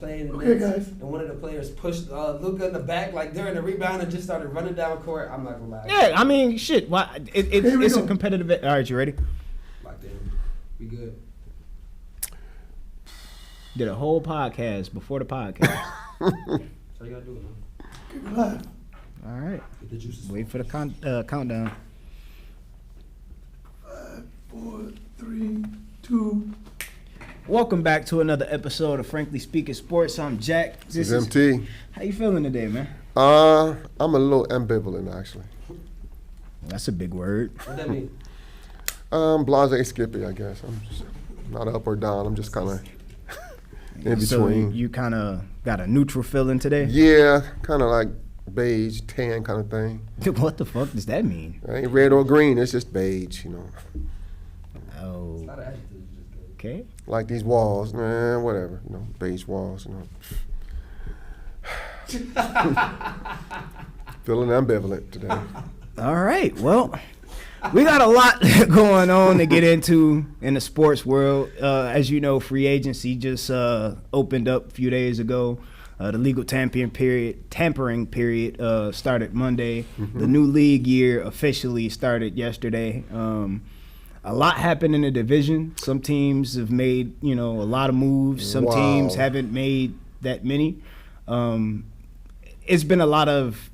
playing the Okay, Nets, guys. and one of the players pushed Luka in the back like during the rebound and just started running down court. I'm not gonna lie. Yeah, I mean, shit. Why? It's a competitive. All right, you ready? Locked in. We good. Did a whole podcast before the podcast. So you gotta do it, man. Keep it live. All right. Get the juices. Wait for the countdown. 5, 4, 3, 2. Welcome back to another episode of Frankly Speaking Sports. I'm Jack. This is MT. How you feeling today, man? I'm a little ambivalent, actually. That's a big word. What that mean? Blase Skippy, I guess. I'm just not up or down. I'm just kind of in So between. you kind of got a neutral feeling today? Yeah, kind of like beige, tan kind of thing. What the fuck does that mean? It ain't red or green. It's just beige, you know. Oh, It's not an adjective. It's just good. okay. Like these walls, man, whatever. You know, beige walls, you know. Feeling ambivalent today. All right. Well, we got a lot going on to get into in the sports world. As you know, free agency just opened up a few days ago. The legal tampering period started Monday. Mm-hmm. The new league year officially started yesterday. A lot happened in the division. Some teams have made, a lot of moves. Some teams haven't made that many. It's been a lot of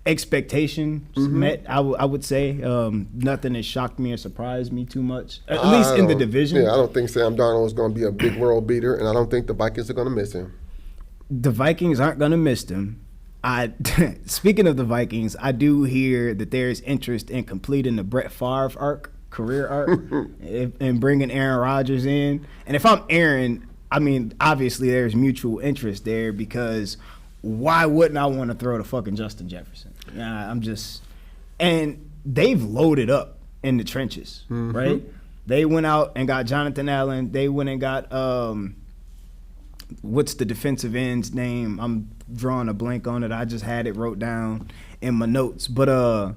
expectations met, I would say. Nothing has shocked me or surprised me too much, at least in the division. Yeah, I don't think Sam Darnold is going to be a big world beater, and I don't think the Vikings are going to miss him. The Vikings aren't going to miss him. Speaking of the Vikings, I do hear that there's interest in completing the Brett Favre career arc, and bringing Aaron Rodgers in. And if I'm Aaron, I mean, obviously there's mutual interest there, because why wouldn't I want to throw to fucking Justin Jefferson? And they've loaded up in the trenches, right? They went out and got Jonathan Allen. They went and got, what's the defensive end's name? I'm drawing a blank on it. I just had it wrote down in my notes. But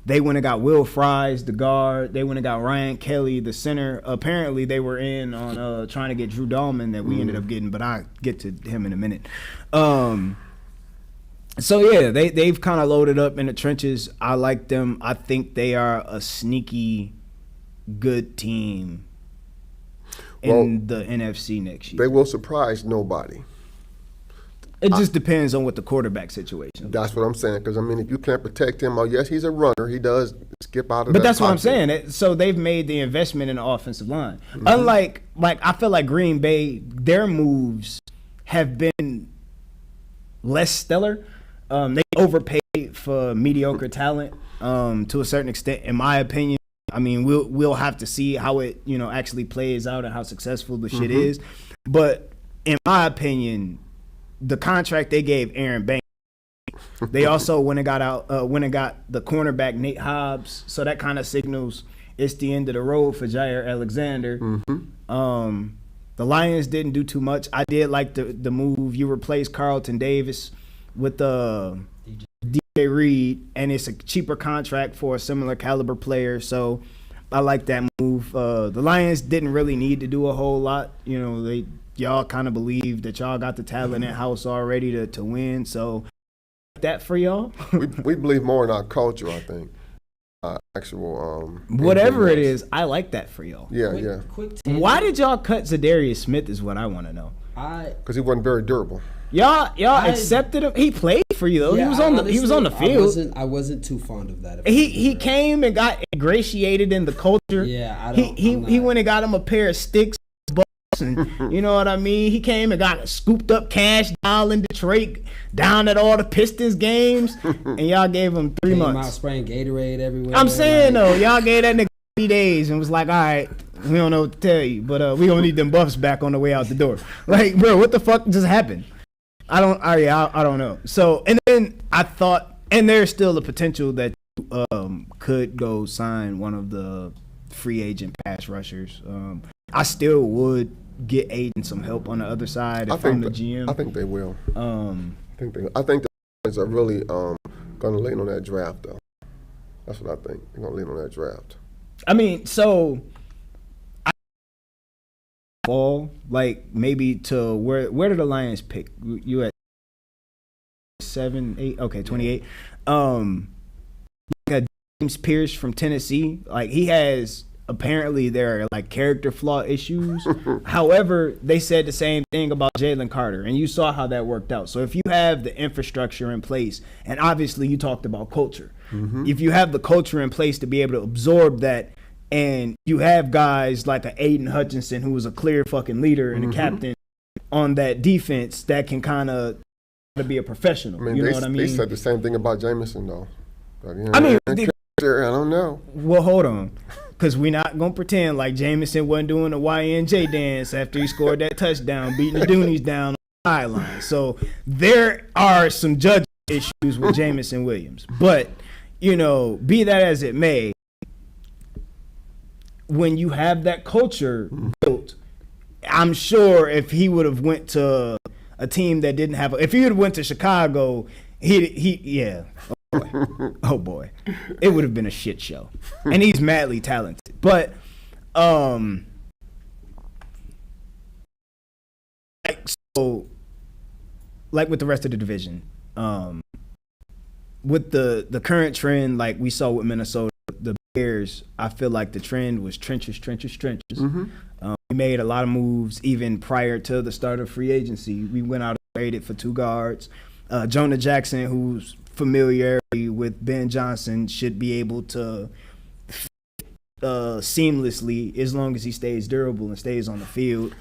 they went and got Will Fries, the guard. They went and got Ryan Kelly, the center. Apparently, they were in on trying to get Drew Dahlman that we ended up getting, but I'll get to him in a minute. So, yeah, they've kind of loaded up in the trenches. I like them. I think they are a sneaky good team in the NFC next year. They will surprise nobody. It just depends on what the quarterback situation. That's what I'm saying. Because, I mean, if you can't protect him, yes, he's a runner. He does skip out of But that that's what I'm pocket. saying. So they've made the investment in the offensive line. Unlike, I feel like Green Bay, their moves have been less stellar. They overpaid for mediocre talent to a certain extent, in my opinion. I mean, we'll have to see how it, actually plays out and how successful the shit is. But in my opinion, the contract they gave Aaron Banks, they also went and got the cornerback Nate Hobbs. So that kind of signals it's the end of the road for Jair Alexander. The Lions didn't do too much. I did like the move. You replaced Carlton Davis with DJ Reed, and it's a cheaper contract for a similar caliber player. So I like that move. The Lions didn't really need to do a whole lot. Y'all kind of believe that y'all got the talent in house already to win. So that for y'all. we believe more in our culture, I think. Actual whatever it is, I like that for y'all. Yeah. Quick Why did y'all cut Zadarius Smith is what I want to know. Because he wasn't very durable. Y'all accepted him. He played for you though. Yeah, he was on the field. I wasn't too fond of that. He came and got ingratiated in the culture. Yeah, he went and got him a pair of sticks, and you know what I mean. He came and got scooped up cash down in Detroit, down at all the Pistons games, and y'all gave him 3 months. Out spraying Gatorade everywhere. I'm saying though, y'all gave that nigga 3 days and was like, all right, we don't know what to tell you, but we gonna need them buffs back on the way out the door. Like, bro, what the fuck just happened? I don't know. So, and then I thought, and there's still a potential that could go sign one of the free agent pass rushers. I still would get Aiden some help on the other side if I'm the GM. I think they will. I think the Lions are really going to lean on that draft, though. That's what I think. They're going to lean on that draft. I mean, so fall, like maybe to where did the Lions pick? You at 7, 8? Okay, 28. Like James Pierce from Tennessee, like he has apparently there are like character flaw issues. However, they said the same thing about Jalen Carter, and you saw how that worked out. So if you have the infrastructure in place, and obviously you talked about culture, if you have the culture in place to be able to absorb that, and you have guys like a Aiden Hutchinson who was a clear fucking leader and a captain on that defense that can kind of be a professional. You know what I mean? They said the same thing about Jameson though. But, you know, I mean, I don't know. Well, hold on. Because we're not going to pretend like Jameson wasn't doing the YNJ dance after he scored that touchdown, beating the Doonies down on the sideline. So there are some judgment issues with Jameson Williams. But, you know, be that as it may, when you have that culture built, I'm sure if he would have went to a team that didn't have – if he would have went to Chicago, yeah. Oh boy, it would have been a shit show. And he's madly talented, but like with the rest of the division, with the current trend, like we saw with Minnesota, the Bears, I feel like the trend was trenches. We made a lot of moves even prior to the start of free agency. We went out and traded for 2 guards. Jonah Jackson, who's familiarity with Ben Johnson, should be able to seamlessly as long as he stays durable and stays on the field.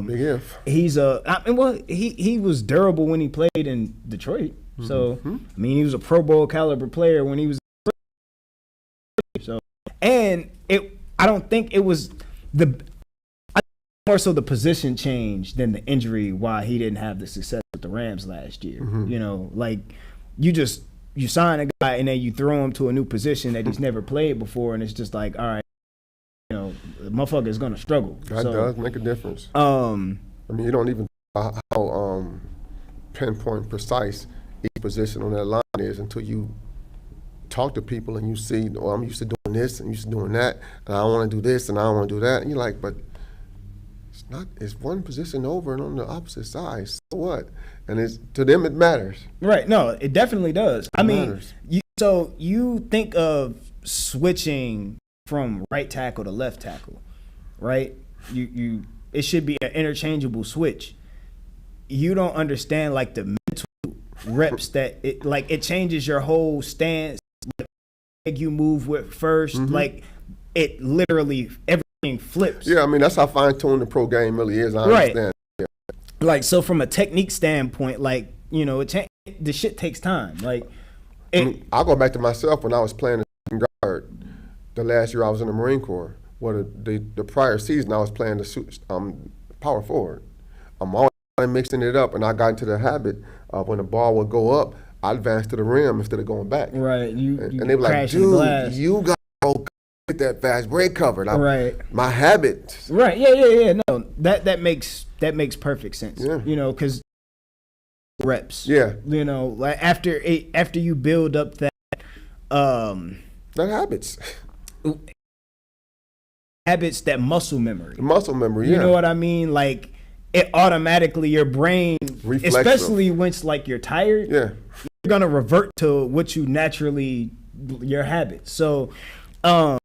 Big if. He was durable when he played in Detroit. So I mean, he was a Pro Bowl caliber player when he was. So and I don't think it was more so the position change than the injury why he didn't have the success with the Rams last year. You know, like you sign a guy and then you throw him to a new position that he's never played before, and it's just like, all right, you know, the motherfucker is gonna struggle. That does make a difference. I mean, you don't even know how pinpoint precise each position on that line is until you talk to people and you see, oh, I'm used to doing this and used to doing that, and I want to do this and I want to do that, and you're like, but it's one position over and on the opposite side. So what? And to them it matters. Right. No, it definitely does. It matters. So you think of switching from right tackle to left tackle, right? It should be an interchangeable switch. You don't understand like the mental reps that it changes your whole stance. Like you move with first, like it literally everything flips. Yeah, I mean that's how fine-tuned the pro game really is. I understand. Yeah. Like so, from a technique standpoint, like you know, the shit takes time. Like, I'll go back to myself when I was playing the guard. The last year I was in the Marine Corps. Well, the prior season I was playing the power forward. I'm always mixing it up, and I got into the habit of when the ball would go up, I advanced to the rim instead of going back. Right. And they were like, dude, you got to go get that fast break covered. Right. My habit. Right. Yeah. No, that makes perfect sense. Yeah. You know, because reps. Yeah. You know, like after you build up that habits. Habits, that muscle memory. Muscle memory. Yeah. You know what I mean? Like it automatically your brain, reflexive. Especially once like you're tired. Yeah. You're gonna revert to what you naturally your habits. So, part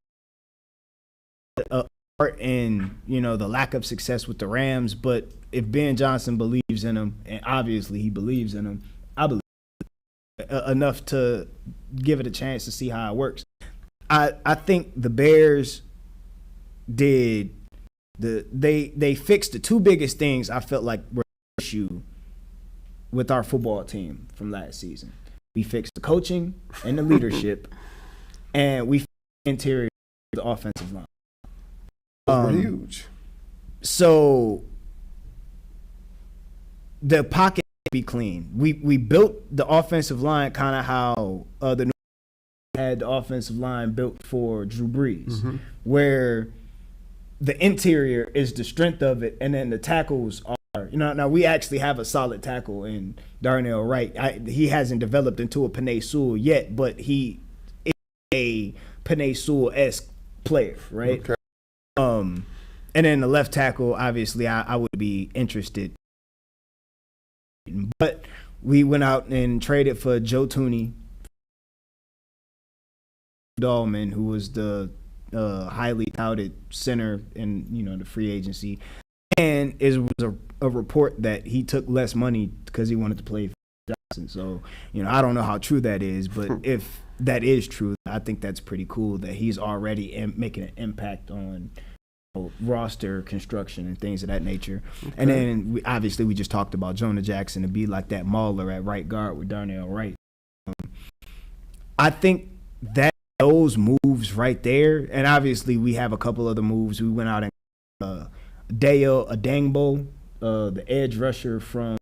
in the lack of success with the Rams, but if Ben Johnson believes in him, and obviously he believes in him, I believe enough to give it a chance to see how it works. I think the Bears did they fixed the two biggest things I felt like were an issue with our football team from last season. We fixed the coaching and the leadership, and we fixed the interior of the offensive line. Huge. So the pocket be clean. We built the offensive line kind of how the New had the offensive line built for Drew Brees, where the interior is the strength of it, and then the tackles are. Now we actually have a solid tackle in Darnell Wright. He hasn't developed into a Penei Sewell yet, but he is a Penei Sewell-esque player, right? Okay. And then the left tackle, obviously, I would be interested. But we went out and traded for Joe Tooney, Dahlman, who was the highly touted center in the free agency. And it was a report that he took less money because he wanted to play for Johnson. So, I don't know how true that is, but if that is true, I think that's pretty cool that he's already making an impact on roster construction and things of that nature. Okay. And then we just talked about Jonah Jackson to be like that mauler at right guard with Darnell Wright. I think that those moves right there, and obviously we have a couple other moves. We went out and Dale Adangbo, the edge rusher from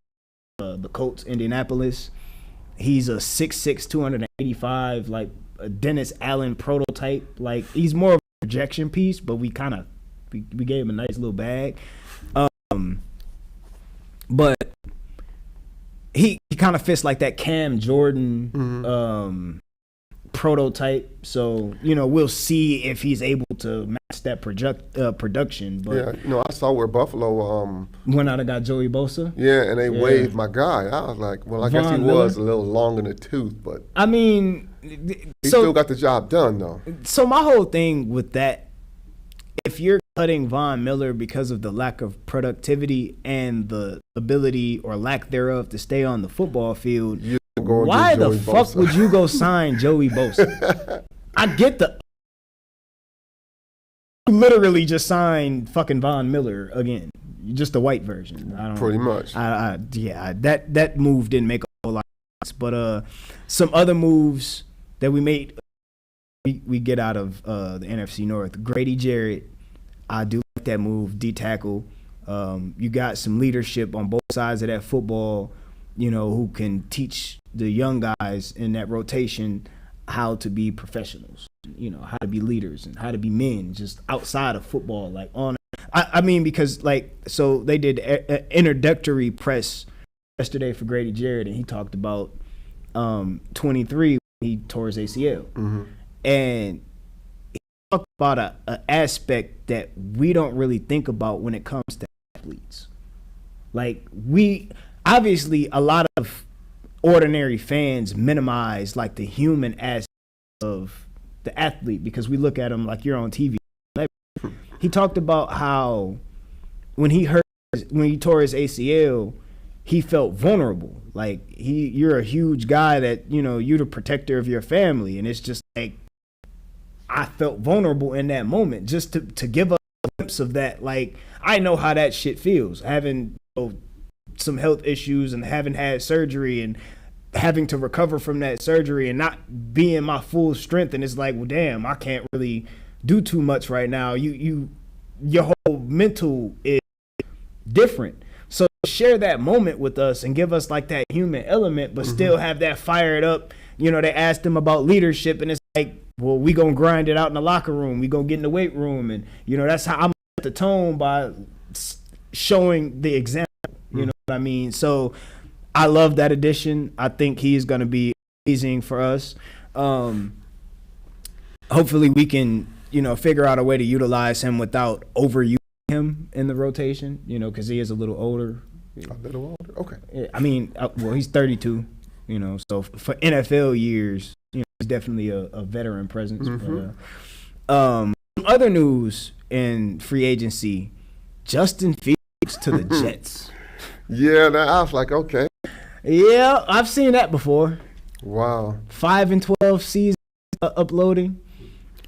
the Colts, Indianapolis. He's a 6'6", 285, like a Dennis Allen prototype. Like, he's more of a projection piece, but we gave him a nice little bag. But he kind of fits like that Cam Jordan prototype. So, we'll see if he's able to match that production. But yeah, I saw where Buffalo went out and got Joey Bosa. Yeah, and they waived my guy. I was like, well, I guess he was a little long in the tooth, but I mean, he still got the job done though. So my whole thing with that, if you're cutting Von Miller because of the lack of productivity and the ability or lack thereof to stay on the football field, why the fuck would you go sign Joey Bosa? I get literally just signed fucking Von Miller again, just the white version. Pretty much. That move didn't make a whole lot of sense. But some other moves that we made, we get out of the NFC North. Grady Jarrett, I do like that move. D tackle. You got some leadership on both sides of that football, who can teach the young guys in that rotation how to be professionals, how to be leaders and how to be men just outside of football, like on. I mean, because so they did an introductory press yesterday for Grady Jarrett, and he talked about 23 when he tore his ACL. Mm-hmm. And he talked about an aspect that we don't really think about when it comes to athletes. Like, obviously, a lot of ordinary fans minimize like the human aspect of the athlete because we look at him like you're on TV. He talked about how when he tore his ACL, he felt vulnerable. Like, you're a huge guy that, you're the protector of your family. And it's just like, I felt vulnerable in that moment just to give us a glimpse of that. Like, I know how that shit feels, having some health issues and having had surgery and having to recover from that surgery and not being my full strength. And it's like, well, damn, I can't really do too much right now. Your whole mental is different. So share that moment with us and give us like that human element, but still have that fired up. They asked him about leadership, and it's like, well, we gonna grind it out in the locker room. We gonna get in the weight room, and that's how I'm at the tone by showing the example. You know what I mean? So I love that addition. I think he's gonna be amazing for us. Hopefully we can, figure out a way to utilize him without overusing him in the rotation, because he is a little older. A little older? Okay. I mean, well, he's 32, so for NFL years, he's definitely a veteran presence. Mm-hmm. But, other news in free agency, Justin Fields to the Jets. Yeah, I was like, okay. Yeah, I've seen that before. Wow. 5-12 season uploading.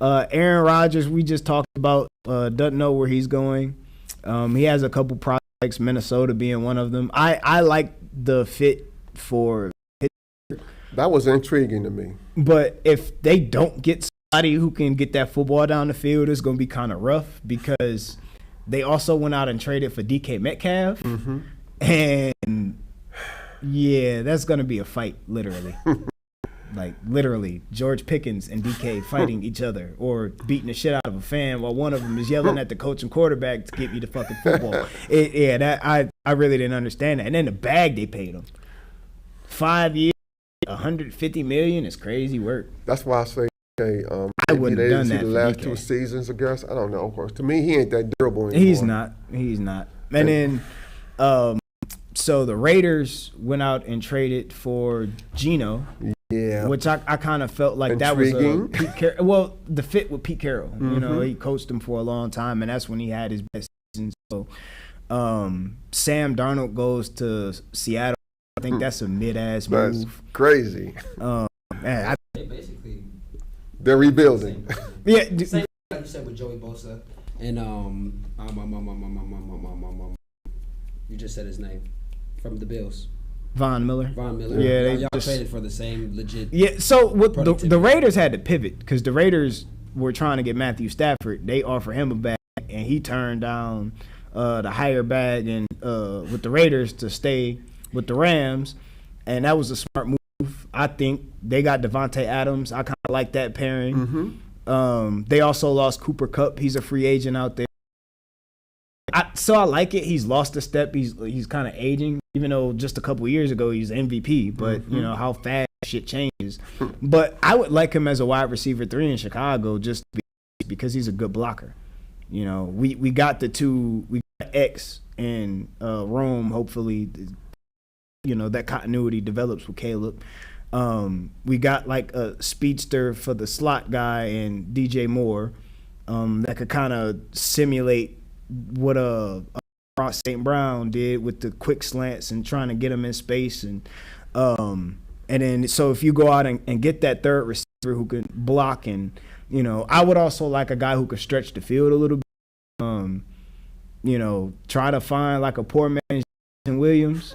Aaron Rodgers, we just talked about, doesn't know where he's going. He has a couple projects, Minnesota being one of them. I like the fit for Pittsburgh. That was intriguing to me. But if they don't get somebody who can get that football down the field, it's going to be kind of rough because they also went out and traded for DK Metcalf. Mm-hmm. And, yeah, that's going to be a fight, literally. Like, literally, George Pickens and DK fighting each other or beating the shit out of a fan while one of them is yelling at the coach and quarterback to get me the fucking football. I really didn't understand that. And then the bag they paid him. 5 years, $150 million is crazy work. That's why I say Okay, I wouldn't have done see that the for last DK. 2 seasons, I guess. I don't know. Of course, to me, he ain't that durable anymore. He's not. And then, so the Raiders went out and traded for Geno. Yeah. Which I kind of felt like that was Intriguing. Pete Carroll. Well, the fit with Pete Carroll. You know, Mhm. he coached him for a long time, and that's when he had his best season. So, Sam Darnold goes to Seattle. I think that's a mid-ass That's move. crazy. Man, They basically They're rebuilding. same like you said with Joey Bosa and you just said his name from the Bills. Von Miller. Von Miller. Yeah, they y'all just- traded for the same legit. Yeah, so what the Productivity. Raiders had to pivot because the Raiders were trying to get Matthew Stafford. They offered him a bag, and he turned down the higher bag and with the Raiders to stay with the Rams, and that was a smart move. I think they got Devontae Adams. I kind of like that pairing. Mm-hmm. They also lost Cooper Kupp. He's a free agent out there. So I like it. He's lost a step. He's kind of aging, even though just a couple years ago he's MVP. But you know how fast shit changes. But I would like him as a wide receiver 3 in Chicago just because he's a good blocker. You know, we got the two. We got X and Rome. Hopefully, you know that continuity develops with Caleb. We got like a speedster for the slot guy and DJ Moore that could kind of simulate what Ross St. Brown did with the quick slants and trying to get him in space and then so if you go out and get that third receiver who can block and you know I would also like a guy who could stretch the field a little bit. You know, try to find like a poor man's Jason Williams.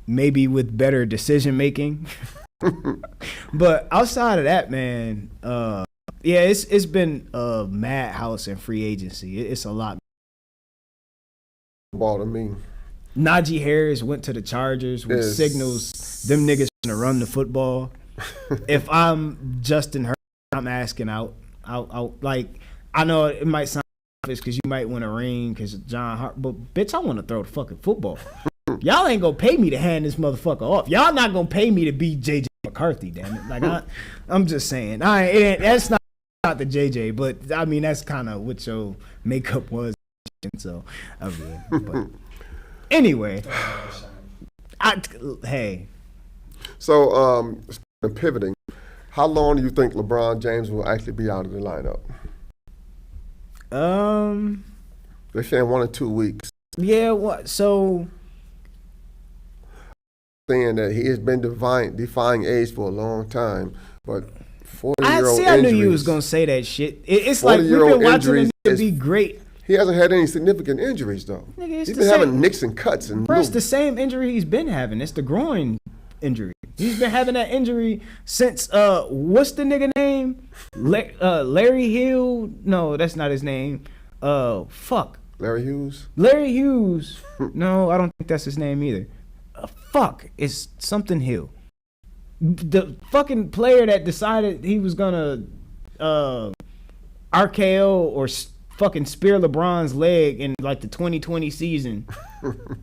Maybe with better decision making. But outside of that, man, yeah, it's been a madhouse in free agency. It's a lot. Ball to me. Najee Harris went to the Chargers, which Yes. signals them niggas gonna run the football. If I'm Justin Herbert, I'm asking out. Like I know it might sound obvious because you might want a ring because John Hart, but bitch, I want to throw the fucking football. Y'all ain't gonna pay me to hand this motherfucker off. Y'all not gonna pay me to be JJ McCarthy, damn it. Like I'm just saying, that's not the JJ, but I mean that's kind of what your makeup was. So, I mean, but anyway, hey. So, pivoting, how long do you think LeBron James will actually be out of the lineup? They're saying 1 or 2 weeks. Yeah. What? So. Saying that he has been defying age for a long time, but 40-year-old I knew you injuries- was gonna say that shit. It's like we've been 40-year-old watching him injuries be great. He hasn't had any significant injuries though. Nigga, it's He's the been same- having nicks and cuts and Bro, it's the same injury he's been having. It's the groin injury. He's been having that injury since what's the nigga name? Larry Hill? No, that's not his name. Fuck. Larry Hughes. Larry Hughes. No, I don't think that's his name either. Fuck. It's something Hill. The fucking player that decided he was gonna RKO or fucking spear LeBron's leg in like the 2020 season.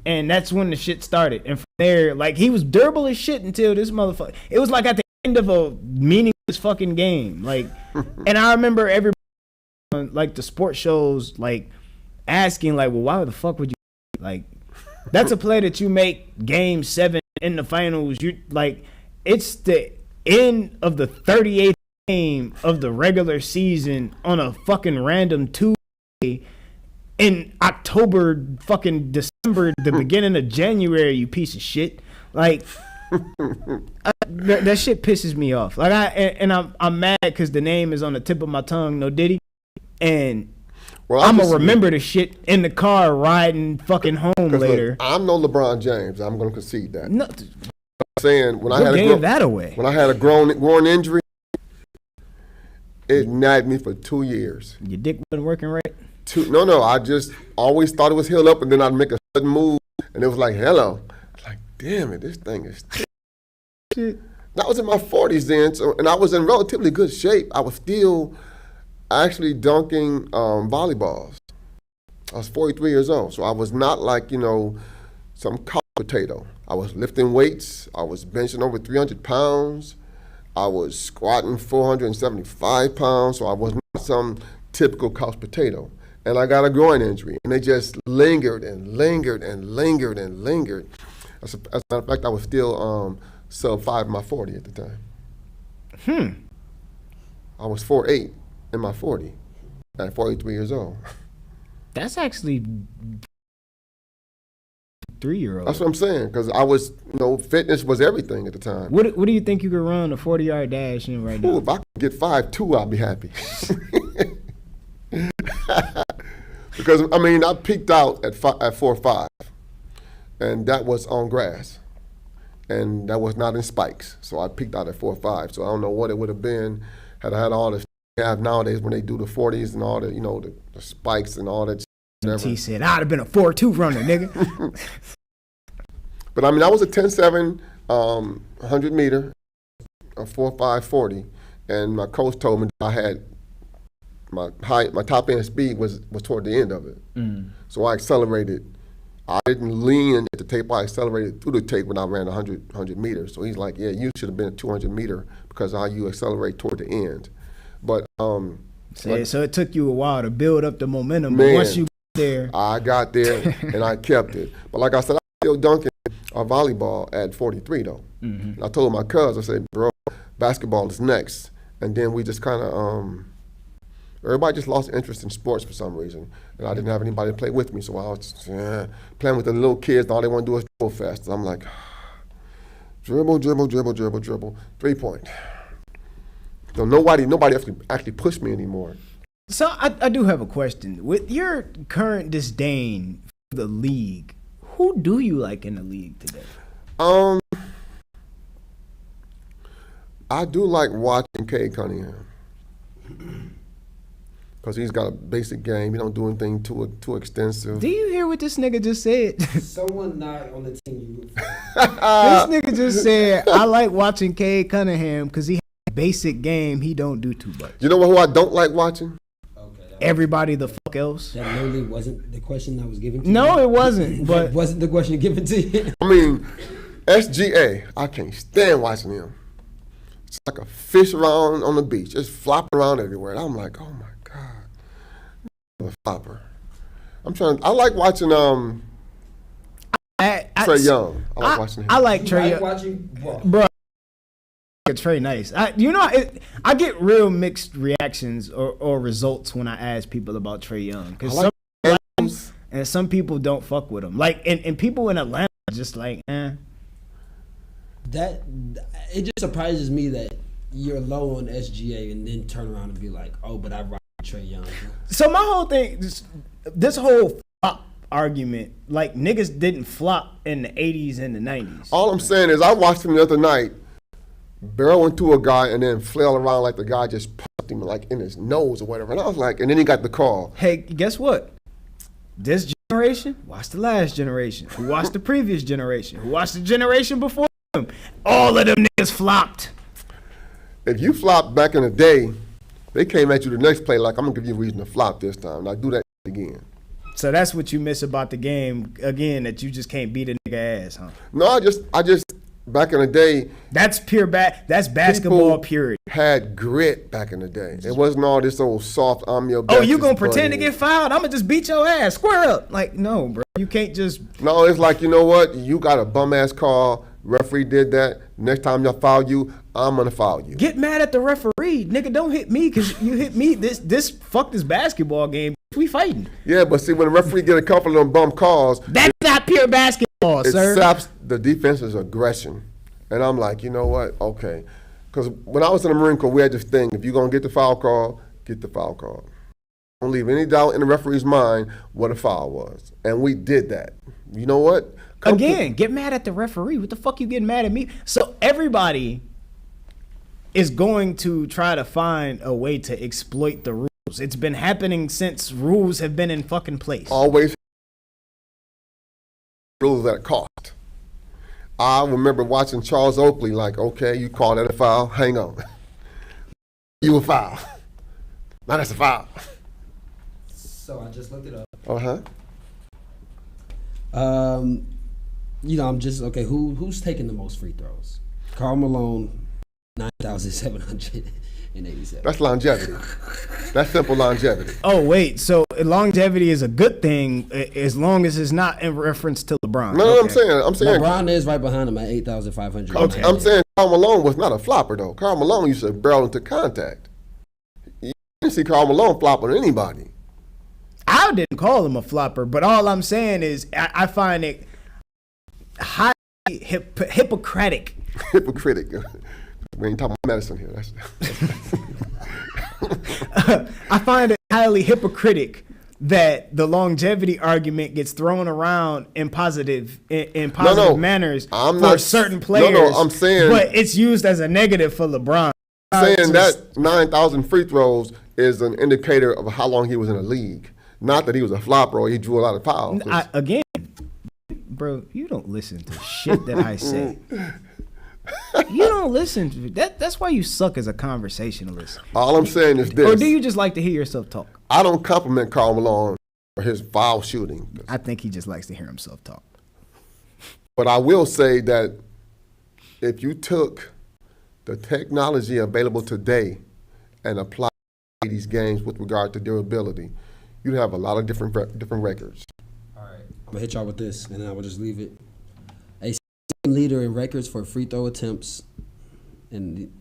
And that's when the shit started. And from there, like he was durable as shit until this motherfucker. It was like at the end of a meaningless fucking game. Like, and I remember everybody on like the sports shows like asking like, well, why the fuck would you like? That's a play that you make game 7 in the finals. You like, it's the end of the 38th game of the regular season on a fucking random Tuesday in October, fucking December, the beginning of January. You piece of shit. Like that shit pisses me off. Like I'm mad because the name is on the tip of my tongue. No Diddy, and. Well, I'm gonna remember the shit in the car riding fucking home later. Look, I'm no LeBron James. I'm gonna concede that. No, I'm saying when I who had gave that away? when I had a groin injury, it nagged me for 2 years. Your dick wasn't working right. No, I just always thought it was healed up, and then I'd make a sudden move, and it was like, hello. Like, damn it, this thing is shit. I was in my 40s then, and I was in relatively good shape. I was still actually dunking volleyballs. I was 43 years old, so I was not like, some couch potato. I was lifting weights. I was benching over 300 pounds. I was squatting 475 pounds, so I was not some typical couch potato. And I got a groin injury, and it just lingered and lingered and lingered and lingered. As a matter of fact, I was still sub 5 in my 40 at the time. I was 4'8" in my 40 at 43 years old. That's actually 3-year-old. That's what I'm saying, because I was, fitness was everything at the time. What do you think you could run a 40-yard dash in right now? Ooh, if I could get 5'2", I'd be happy. Because, I peaked out at 4'5", and that was on grass. And that was not in spikes. So I peaked out at 4'5". So I don't know what it would have been had I had all the they have nowadays when they do the 40s and all the, the spikes and all that. He said, I'd have been a 4'2" runner, nigga. But I was a 10.7, 100 meter, a 4.5 40, and my coach told me that I had my top end speed was toward the end of it. So I accelerated. I didn't lean at the tape. I accelerated through the tape when I ran 100 meters. So he's like, yeah, you should have been a 200 meter because how you accelerate toward the end. But so it took you a while to build up the momentum. Man, but once you got there, I got there and I kept it. But like I said, I'm still dunking volleyball at 43 though. And I told my cousin, I said, bro, basketball is next. And then we just kind of, everybody just lost interest in sports for some reason. And I didn't have anybody to play with me. So I was playing with the little kids and all they want to do is dribble fast. And I'm like, dribble, 3-point. So nobody actually pushed me anymore. So I do have a question. With your current disdain for the league, who do you like in the league today? I do like watching Cade Cunningham because he's got a basic game. He don't do anything too extensive. Do you hear what this nigga just said? Someone not on the team you root for. This nigga just said, I like watching Cade Cunningham because he has a basic game. He don't do too much. You know who I don't like watching? Everybody the fuck else. That literally wasn't the question I was given to you. No, it wasn't. But that wasn't the question given to you. SGA, I can't stand watching him. It's like a fish around on the beach, just flopping around everywhere. And I'm like, oh my God, a flopper. I like watching Trey Young. I like watching him. I like Trey Young. Watching, bro. Trey nice. I get real mixed reactions or results when I ask people about Trey Young because some people don't fuck with him. Like and people in Atlanta are just like, That it just surprises me that you're low on SGA and then turn around and be like, oh, but I rock Trey Young. So my whole thing, this whole flop argument, like niggas didn't flop in the 80s and the 90s. All I'm saying is I watched him the other night barrel into a guy and then flail around like the guy just punched him like in his nose or whatever. And I was like, and then he got the call. Hey, guess what? This generation watched the last generation. Who watched the previous generation? Who watched the generation before them? All of them niggas flopped. If you flopped back in the day, they came at you the next play like, I'm going to give you a reason to flop this time. Now do that again. So that's what you miss about the game, again, that you just can't beat a nigga ass, huh? No, I just back in the day. That's that's basketball purity. Had grit back in the day. It wasn't all this old soft, I'm your best. Oh, you gonna pretend to get fouled? I'm gonna just beat your ass, square up. Like, no, bro. You can't just. No, it's like, you know what? You got a bum ass call. Referee did that. Next time y'all foul you, I'm gonna foul you. Get mad at the referee, nigga. Don't hit me because you hit me. This fuck this basketball game. We fighting. Yeah, but see, when the referee get a couple of them bum calls, that's not pure basketball, sir. It saps the defense's aggression. And I'm like, you know what? Okay. Because when I was in the Marine Corps, we had this thing. If you're going to get the foul call, get the foul call. Don't leave any doubt in the referee's mind what a foul was. And we did that. You know what? Get mad at the referee. What the fuck you getting mad at me? So everybody is going to try to find a way to exploit the rules. It's been happening since rules have been in fucking place. Always rules at a cost. I remember watching Charles Oakley like, okay, you call that a foul? Hang on. You a foul. Now that's a foul. So I just looked it up. Uh-huh. I'm just, okay, who's taking the most free throws? Karl Malone, 9,787. That's longevity. That's simple longevity. Oh wait, so longevity is a good thing as long as it's not in reference to LeBron. No, Okay. I'm saying. LeBron is right behind him at 8,500. I'm saying Karl Malone was not a flopper though. Karl Malone used to barrel into contact. You didn't see Karl Malone flop on anybody. I didn't call him a flopper, but all I'm saying is I find it highly hypocritic. Hypocritic. We ain't talking about medicine here. That's I find it highly hypocritic that the longevity argument gets thrown around in positive manners for certain players. No, I'm saying, but it's used as a negative for LeBron. Saying that 9,000 free throws is an indicator of how long he was in the league. Not that he was a flopper or he drew a lot of fouls. Again, bro, you don't listen to shit that I say. You don't listen to that. That's why you suck as a conversationalist. All I'm saying is this. Or do you just like to hear yourself talk? I don't compliment Karl Malone for his foul shooting. I think he just likes to hear himself talk. But I will say that if you took the technology available today and applied these games with regard to durability, you'd have a lot of different records. All right, I'm gonna hit y'all with this, and then I will just leave it. A leader in records for free throw attempts, and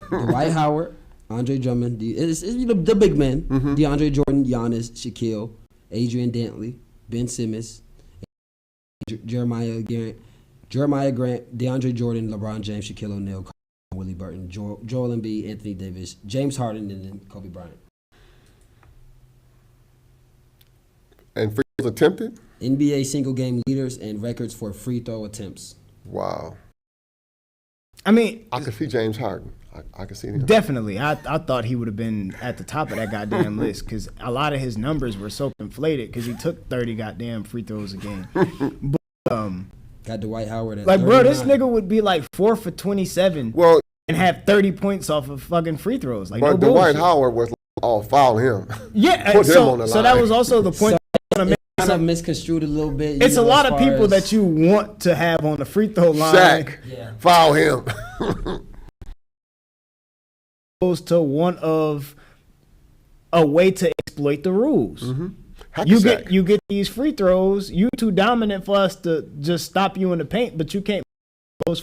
Dwight Howard, Andre Drummond, it's the big men, DeAndre Jordan, Giannis, Shaquille, Adrian Dantley, Ben Simmons, Jeremiah Grant, DeAndre Jordan, LeBron James, Shaquille O'Neal, Willie Burton, Joel Embiid, Anthony Davis, James Harden, and then Kobe Bryant. And free throws attempted? NBA single game leaders and records for free throw attempts. Wow. I mean, I could see James Harden. I could see him. Definitely. I thought he would have been at the top of that goddamn list because a lot of his numbers were so inflated because he took 30 goddamn free throws a game. But, got Dwight Howard at like, 39. Bro, this nigga would be like 4 for 27 and have 30 points off of fucking free throws. Like, but no Dwight Howard was all foul him. Yeah, Put him on the line. So that was also the point. Kind of misconstrued a little bit. It's a lot of people that you want to have on the free throw line. Shaq, foul him. Goes to one of a way to exploit the rules. You get these free throws. You too dominant for us to just stop you in the paint, but you can't.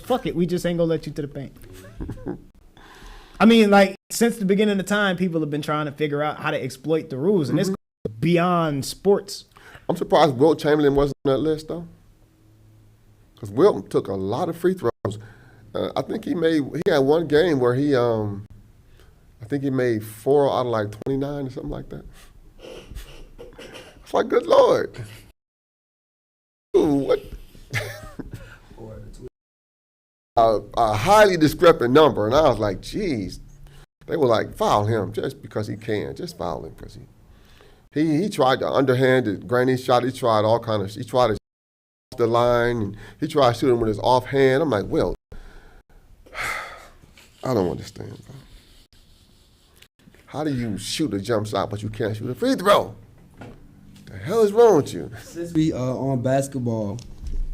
Fuck it, we just ain't gonna let you to the paint. I mean, like, since the beginning of time, people have been trying to figure out how to exploit the rules, and it's beyond sports. I'm surprised Wilt Chamberlain wasn't on that list, though. Because Wilt took a lot of free throws. I think he had one game where he made 4 out of like 29 or something like that. It's like, good Lord. Ooh, what? A highly discrepant number. And I was like, geez. They were like, foul him just because he can. Just foul him because he tried the underhanded granny shot. He tried all kind of. He tried to off the line. And he tried to shoot him with his offhand. I'm like, well, I don't understand. Bro. How do you shoot a jump shot but you can't shoot a free throw? The hell is wrong with you? Since we on basketball,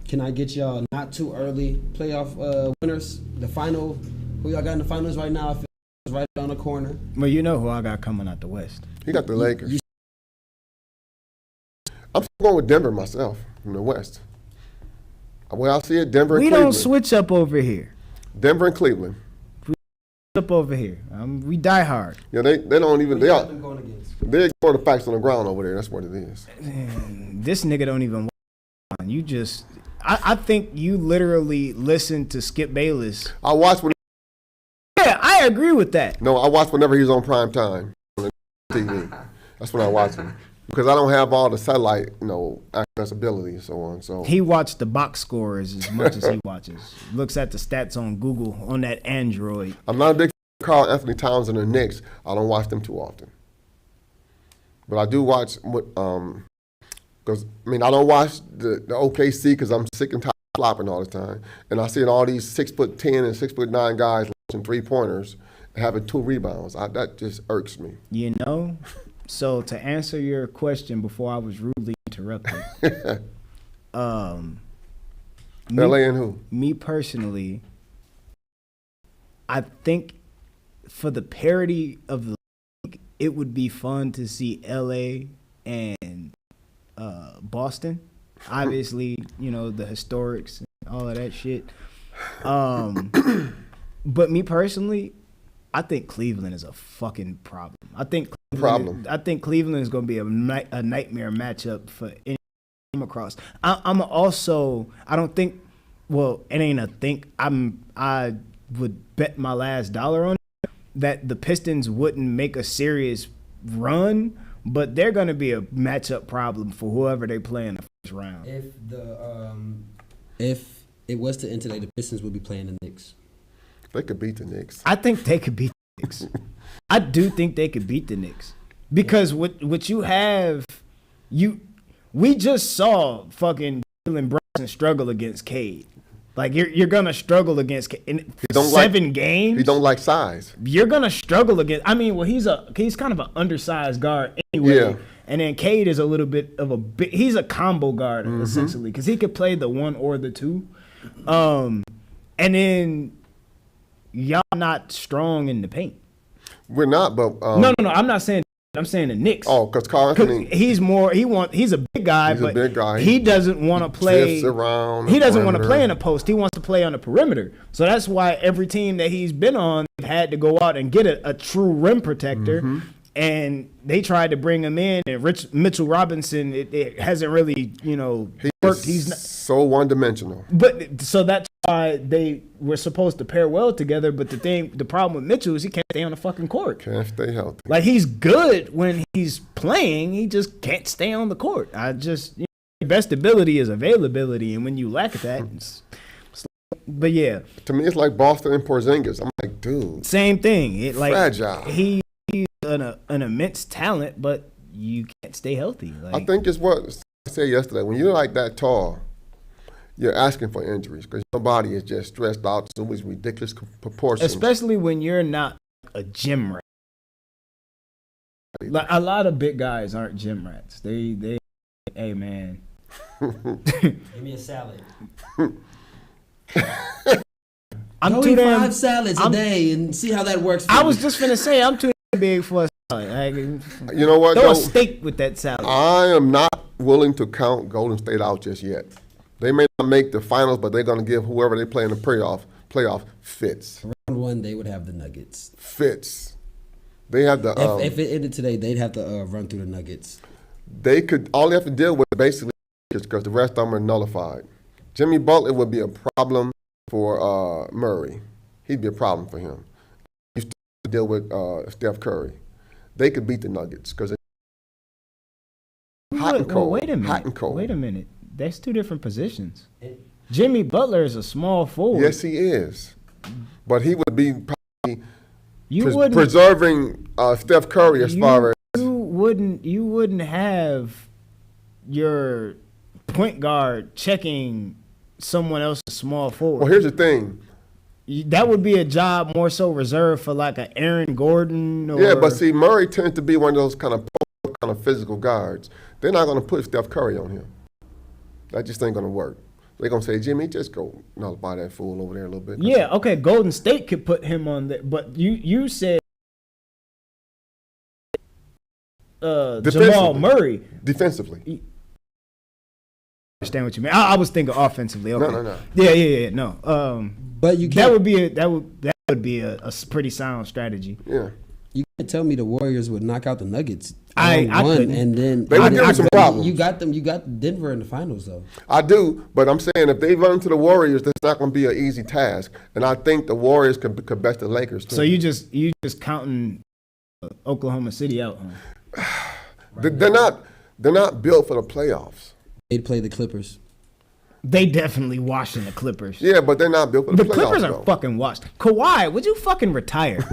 can I get y'all not too early playoff winners? The final, who y'all got in the finals right now? It's right down the corner. Well, you know who I got coming out the West. He got the Lakers. I'm going with Denver myself from the West. Well, I see it, Denver and Cleveland. We don't switch up over here. Denver and Cleveland. We switch up over here. We die hard. Yeah, they don't even, they ignore the facts on the ground over there. That's what it is. This nigga don't even, you just, I think you literally listen to Skip Bayless. I watch when. Yeah, I agree with that. No, I watch whenever he's on prime time on the TV. That's when I watch him. Because I don't have all the satellite, accessibility and so on. So he watched the box scores as much as he watches. Looks at the stats on Google on that Android. I'm not a big Karl Anthony Towns and the Knicks. I don't watch them too often. But I do watch because I don't watch the OKC because I'm sick and tired of flopping all the time. And I see all these 6'10" and 6'9" guys launching 3-pointers and having 2 rebounds. That just irks me. So to answer your question before I was rudely interrupted, LA and who? Me personally, I think for the parity of the league, it would be fun to see LA and Boston. Obviously, you know, the historics and all of that shit. But me personally, I think Cleveland is a fucking problem. I think Cleveland is going to be a nightmare matchup for any team across. I'm also, I don't think, well, it ain't a think. I would bet my last dollar on it that the Pistons wouldn't make a serious run, but they're going to be a matchup problem for whoever they play in the first round. If it was to end today, the Pistons would be playing the Knicks. They could beat the Knicks. I think they could beat the Knicks. I do think they could beat the Knicks because what you have, we just saw fucking Jalen Brunson struggle against Cade. Like you're gonna struggle against in 7 games. He don't like size. You're gonna struggle against. I mean, well, he's kind of an undersized guard anyway. Yeah. And then Cade is a little bit of he's a combo guard essentially because he could play the 1 or the 2. And then y'all not strong in the paint. We're not, but no. I'm not saying. I'm saying the Knicks. Oh, because Carl Anthony. He's a big guy, he's a big guy. He doesn't want to play. Around he doesn't want to play in a post. He wants to play on the perimeter. So that's why every team that he's been on had to go out and get a true rim protector. And they tried to bring him in, and Mitchell Robinson, it hasn't really, worked. He's not, so one-dimensional. But so that's why they were supposed to pair well together. But the problem with Mitchell is he can't stay on the fucking court. Can't stay healthy. Like he's good when he's playing, he just can't stay on the court. Best ability is availability, and when you lack that, but yeah. To me, it's like Boston and Porzingis. I'm like, dude. Same thing. Fragile. He's an immense talent, but you can't stay healthy. I think it's what I said yesterday. When you're like that tall, you're asking for injuries because your body is just stressed out to these ridiculous proportions. Especially when you're not a gym rat. Like, a lot of big guys aren't gym rats. They hey man. Give me a salad. I'm too damn 5 salads a day and see how that works. I was just gonna say I'm too big for a salad. You know what? Throw a steak with that salad. I am not willing to count Golden State out just yet. They may not make the finals, but they're going to give whoever they play in the playoff fits. Round 1, they would have the Nuggets. Fits. They have the. If it ended today, they'd have to run through the Nuggets. They could. All they have to deal with basically because the rest of them are nullified. Jimmy Butler would be a problem for Murray. He'd be a problem for him. You still have to deal with Steph Curry. They could beat the Nuggets because hot and cold. Wait a minute. Hot and cold. Wait a minute. That's 2 different positions. Jimmy Butler is a small forward. Yes, he is. But he would be probably You preserving Steph Curry as far as you wouldn't have your point guard checking someone else's small forward. Well, here's the thing. That would be a job more so reserved for like an Aaron Gordon. Or, yeah, but see, Murray tends to be one of those kind of physical guards. They're not going to put Steph Curry on him. That just ain't going to work. They're going to say, Jimmy, just go nullify that fool over there a little bit. Yeah, okay, Golden State could put him on there. But you said Jamal Murray. Defensively. I understand what you mean. I was thinking offensively. Okay. No. Yeah. No. But you can't. That would be a pretty sound strategy. Yeah. You can't tell me the Warriors would knock out the Nuggets. I couldn't. And then they would give them some problems. You got them. You got Denver in the finals, though. I do, but I'm saying if they run to the Warriors, that's not going to be an easy task. And I think the Warriors could best the Lakers too. So you just counting Oklahoma City out, huh? They're not built for the playoffs. They'd play the Clippers. They definitely washing the Clippers. Yeah, but they're not built for the playoffs. The Clippers are though. fucking washed. Kawhi, would you fucking retire?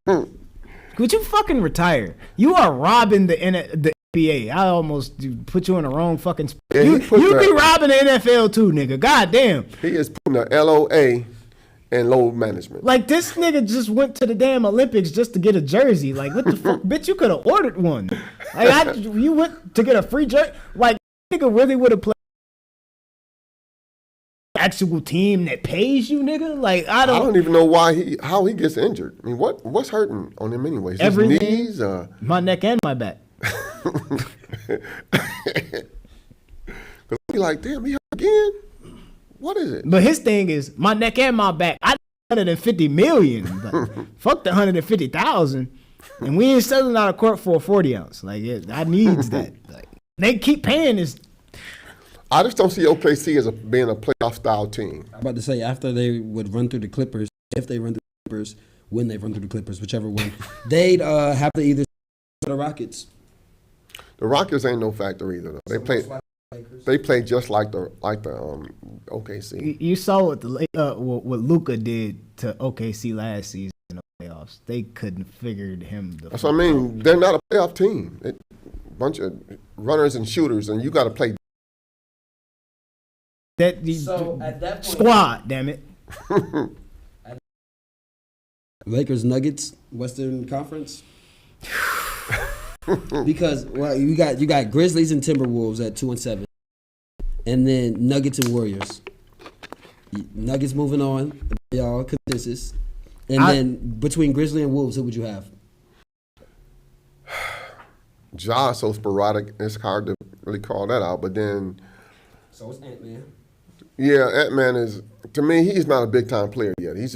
Would you fucking retire? You are robbing the NBA. I almost put you in the wrong fucking spot. Yeah, you be robbing the NFL too, nigga. God damn. He is putting the LOA in load management. Like, this nigga just went to the damn Olympics just to get a jersey. Like, what the fuck? Bitch, you could have ordered one. Like, you went to get a free jersey. Like, nigga really would have played actual team that pays you, nigga. Like I don't even know how he gets injured. I mean, what's hurting on him anyways? His Everything. knees, my neck and my back. Cause be like, damn, he hurt again. What is it? But his thing is my neck and my back. I 150 million. But fuck the 150,000. And we ain't selling out of court for a 40 ounce. Like I needs that. Like they keep paying this. I just don't see OKC as being a playoff style team. I'm about to say after they would run through the Clippers, if they run through the Clippers, when they run through the Clippers, whichever one, they'd have to either the Rockets. The Rockets ain't no factor either. Though. They play just like the OKC. You saw what what Luka did to OKC last season in the playoffs. They couldn't figure him. That's what I mean. They're not a playoff team. A bunch of runners and shooters, and you got to play. So at that point, squad, damn it. Lakers Nuggets Western Conference. Because you got Grizzlies and Timberwolves at 2-7, and then Nuggets and Warriors. Nuggets moving on, y'all consensus, and then between Grizzly and Wolves, who would you have? Ja so sporadic, it's hard to really call that out. But then, So it's Ant-Man. Yeah, Ant-Man is, to me, he's not a big time player yet. He's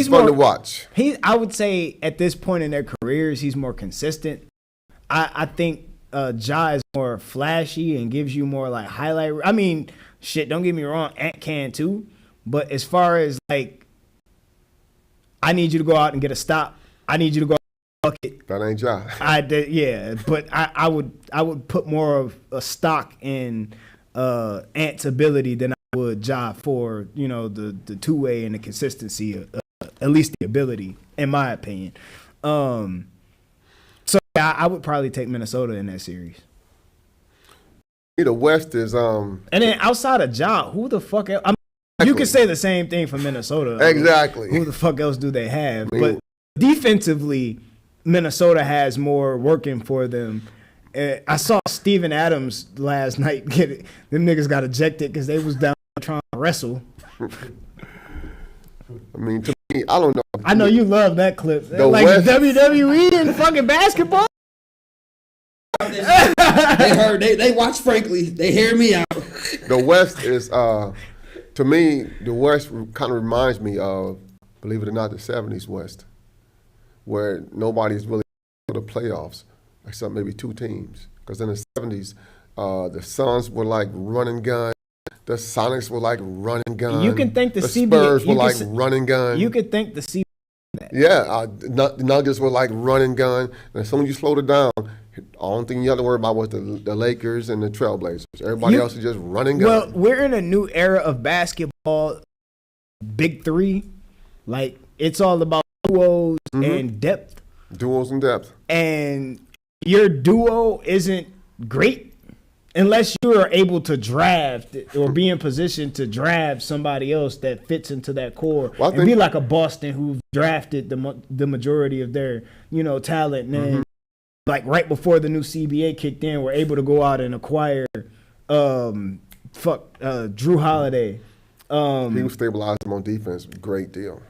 fun to watch. I would say at this point in their careers, he's more consistent. I think Ja is more flashy and gives you more like highlight. I mean, shit, don't get me wrong, Ant can too. But as far as like, I need you to go out and get a stop. I need you to go out and bucket. That ain't Ja. Yeah, but I would put more of a stock in Ant's ability than I would Ja for, the two-way and the consistency, at least the ability, in my opinion. So I would probably take Minnesota in that series. The West is And then outside of Ja, who the fuck else? You could say the same thing for Minnesota. Exactly. Who the fuck else do they have? But defensively, Minnesota has more working for them. I saw Steven Adams last night get it. Them niggas got ejected because they was down trying to wrestle. I mean, to me, I don't know. I know you love that clip. The Like West- WWE and fucking basketball. They heard. They watch. Frankly, they hear me out. The West is, to me, the West kind of reminds me of, believe it or not, the 70s West, where nobody's really in the playoffs, except maybe two teams. Because in the 70s, the Suns were like run and gun. The Sonics were like run and gun. You can think the Spurs were like run and gun. You could think the CBA. Yeah, the Nuggets were like run and gun. And as soon as you slowed it down, the only thing you had to worry about was the Lakers and the Trailblazers. Everybody else is just run and gun. Well, we're in a new era of basketball, big three. Like, it's all about duos and depth. Duos and depth. And your duo isn't great unless you are able to draft or be in position to draft somebody else that fits into that core. Well, and be like a Boston who drafted the majority of their, talent. And then, like right before the new CBA kicked in, were able to go out and acquire Drew Holiday. He was stabilized him on defense. Great deal.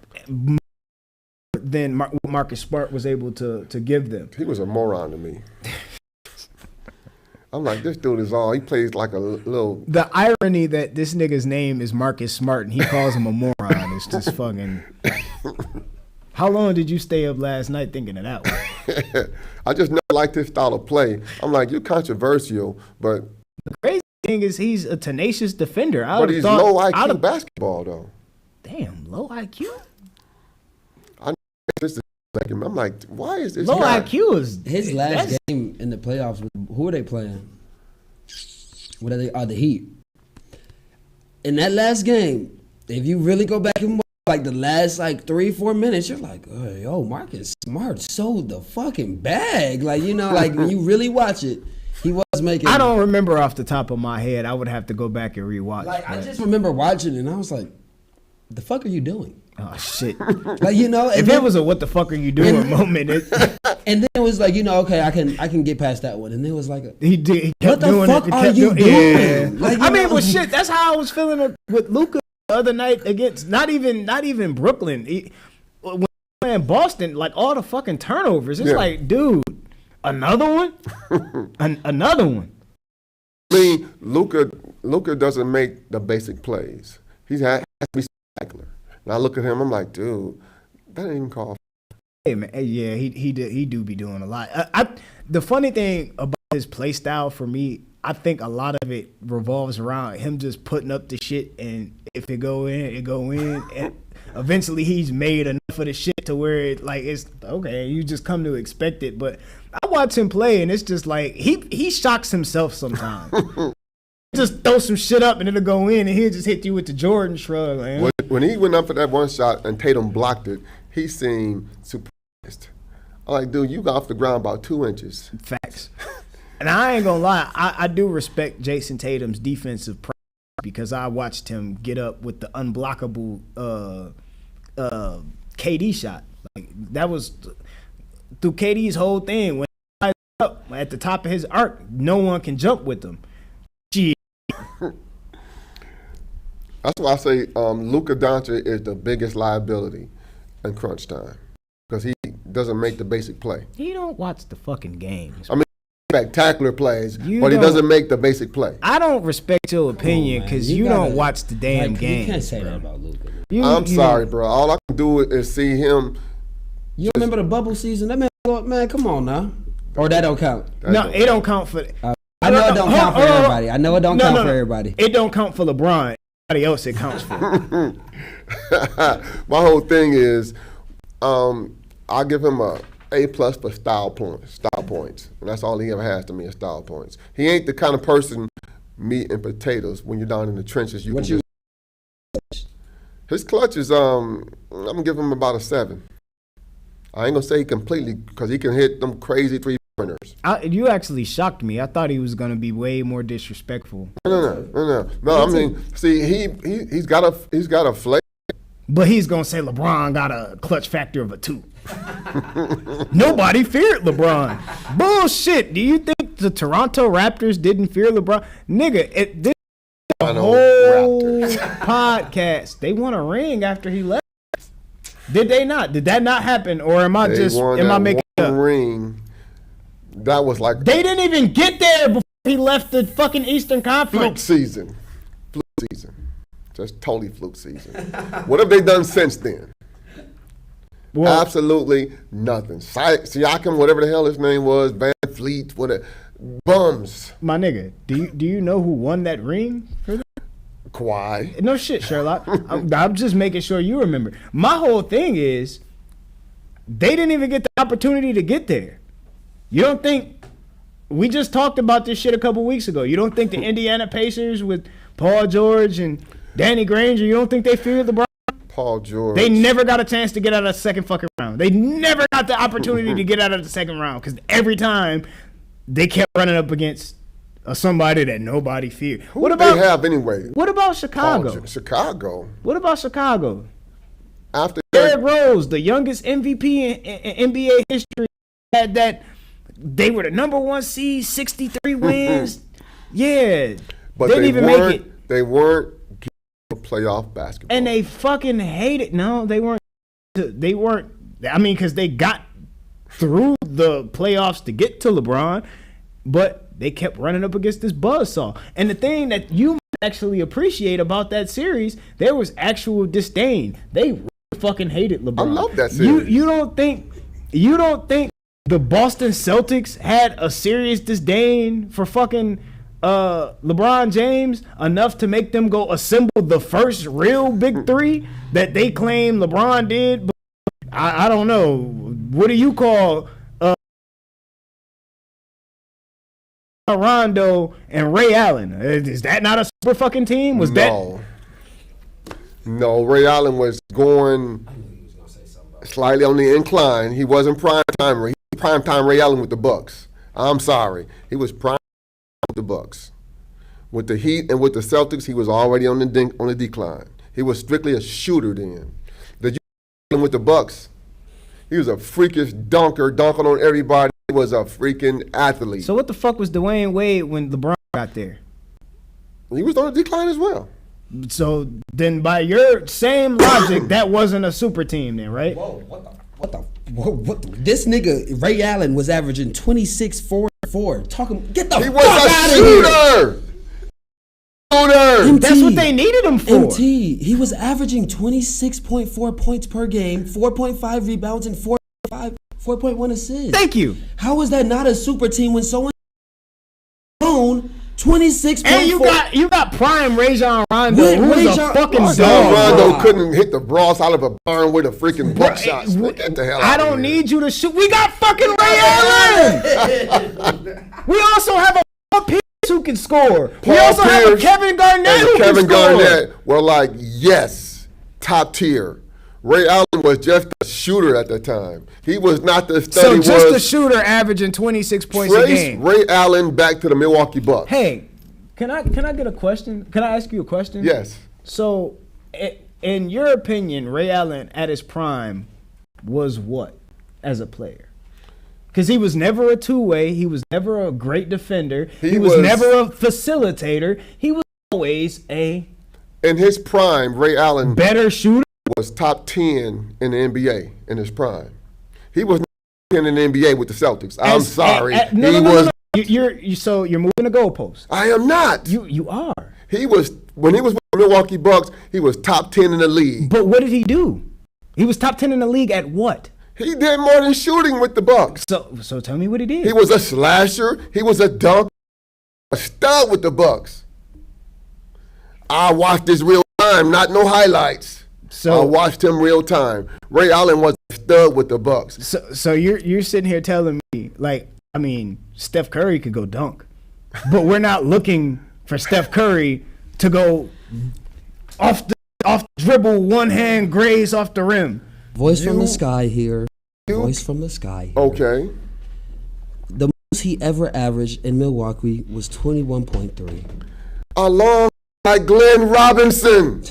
Than what Marcus Smart was able to give them. He was a moron to me. I'm like, this dude is all, he plays like a little. The irony that this nigga's name is Marcus Smart and he calls him a moron is just fucking. How long did you stay up last night thinking of that one? I just never liked his style of play. I'm like, you're controversial, but. The crazy thing is he's a tenacious defender. But he's low IQ basketball, though. Damn, low IQ? I'm like, why is this low guy? IQ is His last game in the playoffs. Who are they playing? What are they? The Heat. In that last game, if you really go back and watch, like the last 3-4 minutes, you're like, oh, yo, Marcus Smart sold the fucking bag. Like when you really watch it, he was making. I don't remember off the top of my head. I would have to go back and rewatch. I just remember watching it and I was like, the fuck are you doing? Oh shit! If it was a "what the fuck are you doing" moment, and then it was like, okay, I can get past that one, and then it was like, he kept what the doing fuck it, are you doing? Yeah. Well, shit, that's how I was feeling with Luka the other night against not even Brooklyn. When playing Boston, like all the fucking turnovers, it's like, dude, another one, another one. I mean, Luka doesn't make the basic plays. He has to be spectacular. And I look at him, I'm like, dude, that ain't even called. Hey man, yeah, he do be doing a lot. The funny thing about his play style for me, I think a lot of it revolves around him just putting up the shit, and if it go in, it go in, and eventually he's made enough of the shit to where it's okay. You just come to expect it. But I watch him play, and it's just like he shocks himself sometimes. Just throw some shit up and it'll go in, and he'll just hit you with the Jordan shrug. Man. When he went up for that one shot and Tatum blocked it, he seemed surprised. I'm like, dude, you got off the ground about 2 inches. Facts. And I ain't gonna lie, I do respect Jason Tatum's defensive prowess because I watched him get up with the unblockable KD shot. Like that was through KD's whole thing. When he up at the top of his arc, no one can jump with him. Gee. That's why I say Luka Doncic is the biggest liability in crunch time because he doesn't make the basic play. He don't watch the fucking games. I mean, spectacular plays, but he doesn't make the basic play. I don't respect your opinion because you don't watch the damn game. You can't say that about Luka. I'm sorry, bro. All I can do is see him. You remember the bubble season? That man, come on now. Or that don't count. It don't count for. I know it don't count for everybody. I know it don't count for everybody. It don't count for LeBron. Everybody else it counts for. My whole thing is, I'll give him a A+ for style points, and that's all he ever has to me is style points. He ain't the kind of person, meat and potatoes. When you're down in the trenches, his clutch is I'm gonna give him about a 7. I ain't gonna say completely because he can hit them crazy 3-pointers. You actually shocked me. I thought he was gonna be way more disrespectful. No. I mean, see, he's got a flavor. But he's gonna say LeBron got a clutch factor of a 2. Nobody feared LeBron. Bullshit. Do you think the Toronto Raptors didn't fear LeBron? Nigga, this whole podcast. They won a ring after he left. Did they not? Did that not happen? Or am I making up? Ring. That was like they didn't even get there before he left the fucking Eastern Conference. Fluke season. Just totally fluke season. What have they done since then? Well, absolutely nothing. Siakam, whatever the hell his name was, Van Fleet, whatever. Bums. My nigga, do you know who won that ring for them? Kawhi. No shit, Sherlock. I'm just making sure you remember. My whole thing is they didn't even get the opportunity to get there. You don't think we just talked about this shit a couple weeks ago? You don't think the Indiana Pacers with Paul George and Danny Granger, you don't think they feared LeBron? Paul George. They never got a chance to get out of the second fucking round. They never got the opportunity to get out of the second round because every time they kept running up against somebody that nobody feared. What about they have anyway? What about Chicago? Chicago. What about Chicago? After Derrick Rose, the youngest MVP in NBA history, had that. They were the number 1 seed, 63 wins. Yeah, but they didn't even make it. They weren't playoff basketball, and they fucking hated. No, they weren't. They weren't. I mean, because they got through the playoffs to get to LeBron, but they kept running up against this buzzsaw. And the thing that you might actually appreciate about that series, there was actual disdain. They really fucking hated LeBron. I love that series. You don't think the Boston Celtics had a serious disdain for fucking LeBron James enough to make them go assemble the first real big 3 that they claim LeBron did? But I don't know. What do you call Rondo and Ray Allen? Is that not a super fucking team? No, Ray Allen was going slightly on the incline. He wasn't prime time. He was prime time Ray Allen with the Bucks. I'm sorry. He was prime with the Bucks. With the Heat and with the Celtics, he was already on the decline. He was strictly a shooter then. With the Bucks, he was a freakish dunker, dunking on everybody. He was a freaking athlete. So what the fuck was Dwayne Wade when LeBron got there? He was on the decline as well. So then, by your same logic, that wasn't a super team, then, right? Whoa, what the? This nigga Ray Allen was averaging 26, 4, 4. Talking, get the He fuck was out a of here. shooter. Shooter. That's what they needed him for. MT, he was averaging 26.4 points per game, 4.5 rebounds, and 4.1 assists. Thank you. How is that not a super team when someone own 26.4? And you got prime Rajon Rondo, who's a fucking Rajon dog. Rondo couldn't hit the Bronx out of a barn with a freaking buckshots. Get the hell out I of don't here. need you to shoot. We got fucking Ray Allen. We also have a Paul Pierce who can score. We Paul also have a Pierce Kevin Garnett and who Kevin can score. Garnett were like, yes, top tier. Ray Allen was just a shooter at the time. He was not the So study just was. a shooter averaging 26 points a Trace game. Ray Allen back to the Milwaukee Bucks. Hey, can I get a question? Can I ask you a question? Yes. So, in your opinion, Ray Allen at his prime was what as a player? Because he was never a two-way. He was never a great defender. He was never a facilitator. He was always a In his prime, Ray Allen better shooter. was top 10 in the NBA in his prime. He was not 10 in the NBA with the Celtics. I'm sorry. No. You're moving the goalpost. I am not. You are. He was when he was with the Milwaukee Bucks, he was top 10 in the league. But what did he do? He was top 10 in the league at what? He did more than shooting with the Bucks. So tell me what he did. He was a slasher. He was a dunk, a stud with the Bucks. I watched this real time, not no highlights. I watched him real time. Ray Allen was a stud with the Bucks. So you're sitting here telling me, like, I mean, Steph Curry could go dunk, but we're not looking for Steph Curry to go off the dribble, one hand graze off the rim. Voice from the sky here. Voice from the sky here. Okay. The most he ever averaged in Milwaukee was 21.3. Along like Glenn Robinson,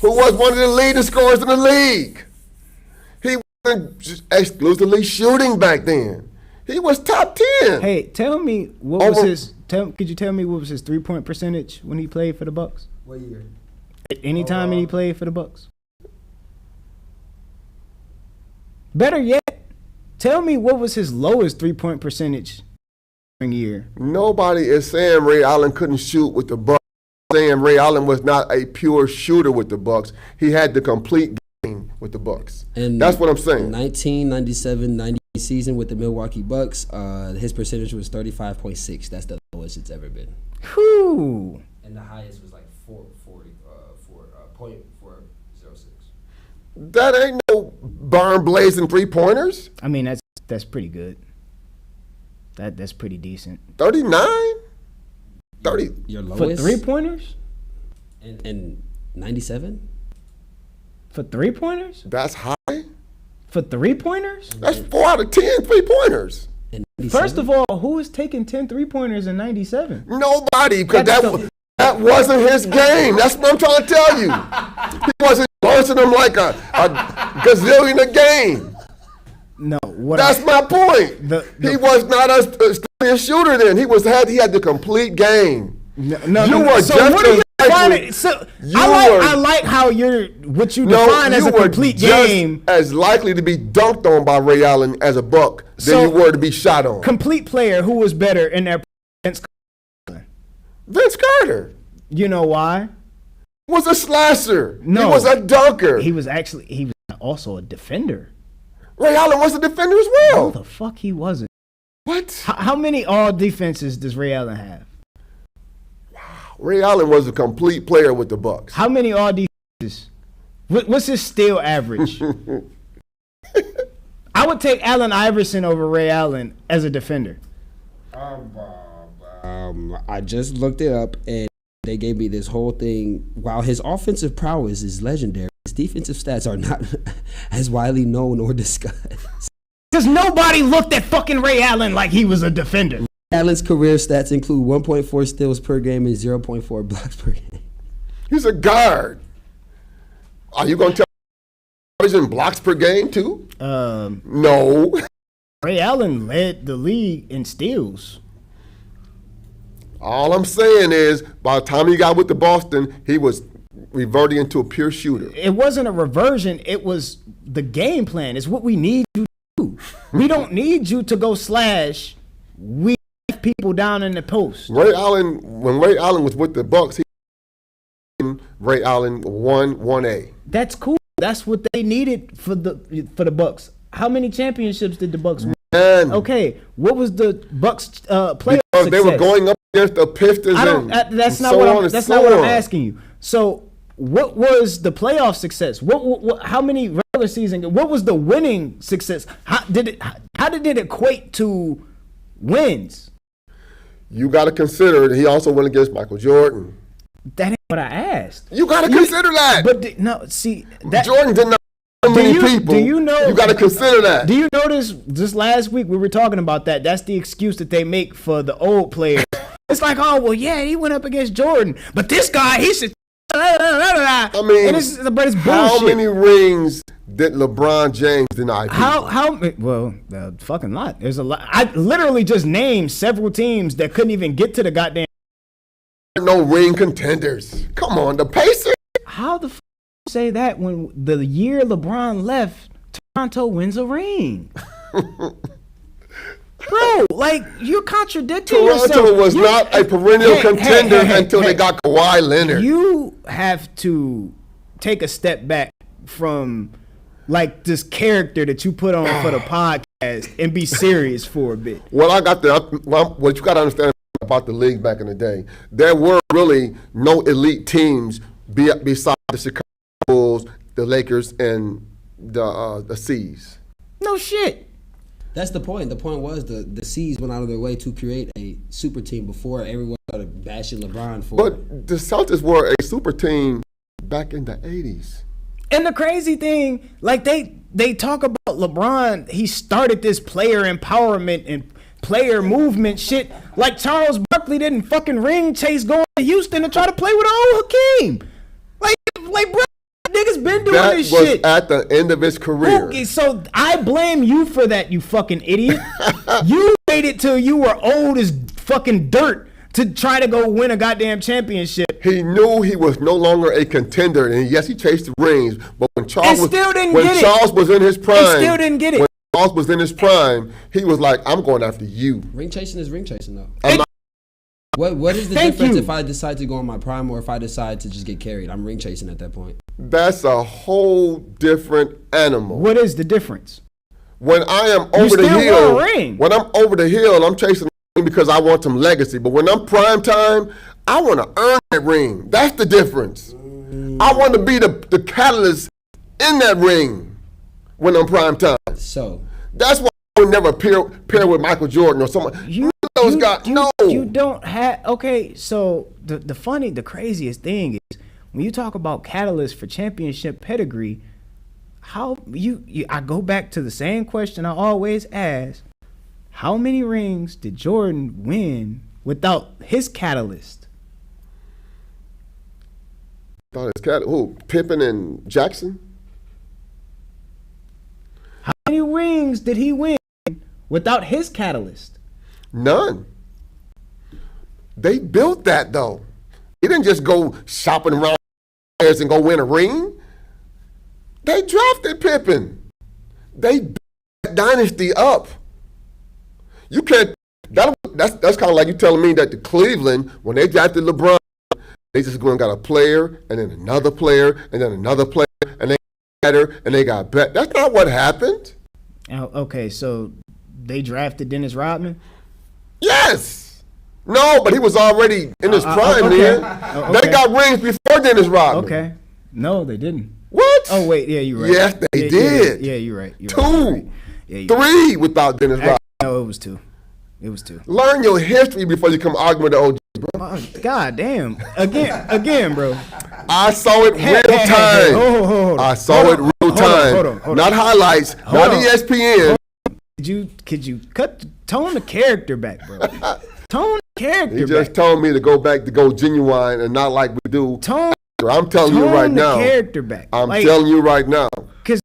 who was one of the leading scorers in the league. He wasn't just exclusively shooting back then. He was top 10. Hey, tell me what was his. Could you tell me what was his 3-point percentage when he played for the Bucks? What year? Anytime he played for the Bucks. Better yet, tell me what was his lowest 3-point percentage year. Nobody is saying Ray Allen couldn't shoot with the Bucks. Saying Ray Allen was not a pure shooter with the Bucks. He had the complete game with the Bucks. And that's what I'm saying. 1997-98 season with the Milwaukee Bucks, his percentage was 35.6. That's the lowest it's ever been. Whew. And the highest was like 0.406. That ain't no barn blazing 3-pointers. I mean, that's pretty good. That's pretty decent. 39? 30. Your lowest? For 3-pointers? In 97? For 3-pointers? That's high. For 3-pointers? That's 4 out of 10 3-pointers. First of all, who was taking 10 3-pointers in 97? Nobody, because that wasn't his game. That's what I'm trying to tell you. He wasn't launching them like a gazillion a game. No, that's my point. He was not a shooter then. He had the complete game. I like how what you define as a complete game. As likely to be dunked on by Ray Allen as a Buck than you were to be shot on. Complete player who was better in their Vince Carter. You know why? Was a slasher. No, he was a dunker. He was also a defender. Ray Allen was a defender as well. No, the fuck he wasn't. What? How many all defenses does Ray Allen have? Ray Allen was a complete player with the Bucks. How many all defenses? What's his steal average? I would take Allen Iverson over Ray Allen as a defender. I just looked it up and they gave me this whole thing. While his offensive prowess is legendary, his defensive stats are not as widely known or discussed. Because nobody looked at fucking Ray Allen like he was a defender. Allen's career stats include 1.4 steals per game and 0.4 blocks per game. He's a guard. Are you going to tell me he's in blocks per game too? No. Ray Allen led the league in steals. All I'm saying is, by the time he got with the Boston, he was reverting into a pure shooter. It wasn't a reversion. It was the game plan. It's what we need you to do. We don't need you to go slash. We have people down in the post. When Ray Allen was with the Bucks, Ray Allen 1A. That's cool. That's what they needed for the Bucks. How many championships did the Bucks win? Man. Okay, what was the Bucks playoff Because success? they were going up against the Pistons. That's not what I'm asking you. So, what was the playoff success? What how many regular season? What was the winning success? How did it equate to wins? You got to consider that he also went against Michael Jordan. That ain't what I asked. You got to consider that. But no, see that Jordan did not. Many people. Do you know? You got to consider that. Do you notice? Just last week we were talking about that. That's the excuse that they make for the old players. It's like, oh well, yeah, he went up against Jordan, but this guy, he should. I mean, but it's bullshit. How many rings did LeBron James deny? Well, fucking lot. There's a lot. I literally just named several teams that couldn't even get to the goddamn. No ring contenders. Come on, the Pacers. How the say that when the year LeBron left, Toronto wins a ring? Bro, like, you're contradicting yourself. Toronto was not a perennial contender until they got Kawhi Leonard. You have to take a step back from like this character that you put on for the podcast and be serious for a bit. What you got to understand about the league back in the day, there were really no elite teams besides the Chicago Bulls, the Lakers, and the C's. No shit. That's the point. The point was the C's went out of their way to create a super team before everyone started bashing LeBron for it. But the Celtics were a super team back in the 80s. And the crazy thing, like they talk about LeBron, he started this player empowerment and player movement shit. Like Charles Barkley didn't fucking ring chase going to Houston to try to play with old Hakeem. Like bro, niggas been doing this shit. That was at the end of his career. Okay, so I blame you for that, you fucking idiot. You waited till you were old as fucking dirt to try to go win a goddamn championship. He knew he was no longer a contender, and yes, he chased the rings. But when Charles was in his prime, still didn't get it. When Charles was in his prime, he was like, "I'm going after you." Ring chasing is ring chasing, though. What is the difference if I decide to go on my prime or if I decide to just get carried? I'm ring chasing at that point. That's a whole different animal. What is the difference? When I am over the hill, when I'm over the hill, I'm chasing the ring because I want some legacy. But when I'm prime time, I want to earn that ring. That's the difference. I want to be the catalyst in that ring when I'm prime time. So that's why I would never pair with Michael Jordan or someone. Those guys, no. You don't have. Okay, so the craziest thing is when you talk about catalyst for championship pedigree, how I go back to the same question I always ask: how many rings did Jordan win without his catalyst? Who? Pippen and Jackson? How many rings did he win without his catalyst? None. They built that though. He didn't just go shopping around and go win a ring. They drafted Pippen. They built that dynasty up. You can't. That's kind of like you telling me that the Cleveland, when they drafted LeBron, they just go and got a player and then another player and then another player and they got better and they got better. That's not what happened. Okay, so they drafted Dennis Rodman? Yes. No, but he was already in his prime, okay. man. They got rings before Dennis Rodman. Okay. No, they didn't. What? Oh, wait. Yeah, you're right. Yes, they did. Yeah, you're right. Two. Right. Yeah, three without Dennis Rodman. No, it was two. Learn your history before you come arguing with the OG, bro. God damn. Again, bro. I saw it real time. Hold on. I saw it real time. Hold on. Not highlights, not ESPN. Could you tone the character back, bro? Tone the character back. He just told me to go back to go genuine and not like we do. I'm telling you right now. Tone the character back. I'm telling you right now. Because